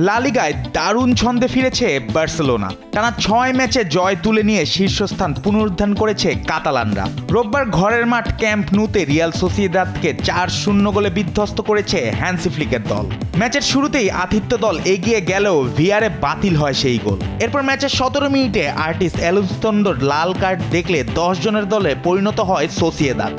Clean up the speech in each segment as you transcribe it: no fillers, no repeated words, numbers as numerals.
লা লিগায় দারুণ ছন্দে ফিরেছে বার্সেলোনা। টানা ৬ ম্যাচে জয় তুলে নিয়ে শীর্ষস্থান পুনরুদ্ধার করেছে কাতালানরা। রোববার ঘরের মাঠ ক্যাম্প নুতে রিয়াল সোসিয়েদাদকে ৪-০ গোলে বিধ্বস্ত করেছে হ্যান্সি ফ্লিকের দল। ম্যাচের শুরুতেই আতিথ্য দল এগিয়ে গেলেও ভিআরে বাতিল হয় সেই গোল। এরপর ম্যাচের ১৭ মিনিটে আর্টিস এলুস্তোন্দোর লাল কার্ড দেখলে ১০ জনের দলে পরিণত হয় সোসিয়েদাদ।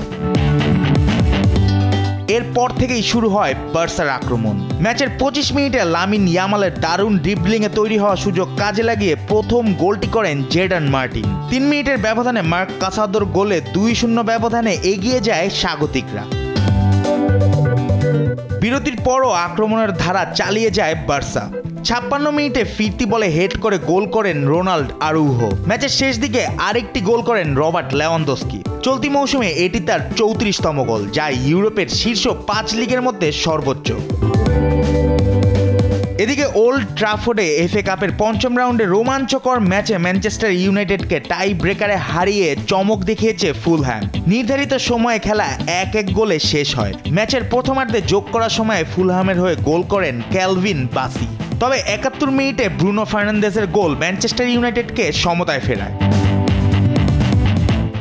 এরপর থেকেই শুরু হয় বার্সার আক্রমণ। ম্যাচের ২৫ মিনিটে লামিন ইয়ামালের দারুণ ড্রিবলিংয়ে তৈরি হওয়া সুযোগ কাজে লাগিয়ে প্রথম গোলটি করেন জেডান মার্টিন। ৩ মিনিটের ব্যবধানে মার্ক কাসাদোর গোলে ২-০ ব্যবধানে এগিয়ে যায় স্বাগতিকরা। বিরতির পরও আক্রমণের ধারা চালিয়ে যায় বার্সা। ৫৬ মিনিটে ফিরতি বলে হেড করে গোল করেন রোনাল্ড আরাউহো। ম্যাচের শেষ দিকে আরেকটি গোল করেন রবার্ট লেভানদস্কি। চলতি মৌসুমে এটি তার ৩৪তম গোল, যা ইউরোপের শীর্ষ ৫ লিগের মধ্যে সর্বোচ্চ। এদিকে ওল্ড ট্রাফোর্ডে এফএ কাপের ৫ম রাউন্ডে রোমাঞ্চকর ম্যাচে ম্যানচেস্টার ইউনাইটেডকে টাই ব্রেকারে হারিয়ে চমক দেখিয়েছে ফুলহ্যাম। নির্ধারিত সময়ে খেলা ১-১ গোলে শেষ হয়। ম্যাচের প্রথমার্ধে যোগ করার সময় ফুলহ্যামের হয়ে গোল করেন ক্যালভিন বাসি। তবে ৭১ মিনিটে ব্রুনো ফার্নান্দেজের গোল ম্যানচেস্টার ইউনাইটেডকে সমতায় ফেরায়।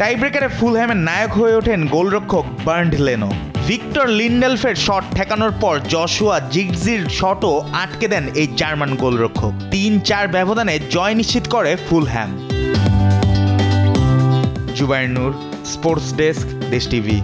টাইব্রেকারে ফুলহ্যামের নায়ক হয়ে ওঠেন গোলরক্ষক বার্ন্ড লেনো। ভিক্টর লিন্ডেলফের শট ঠেকানোর পর জশুয়া জিগজির শটও আটকে দেন এই জার্মান গোলরক্ষক। ৩-৪ ব্যবধানে জয় নিশ্চিত করে ফুলহ্যাম। জুবায়ের নূর, স্পোর্টস ডেস্ক, দেশ টিভি।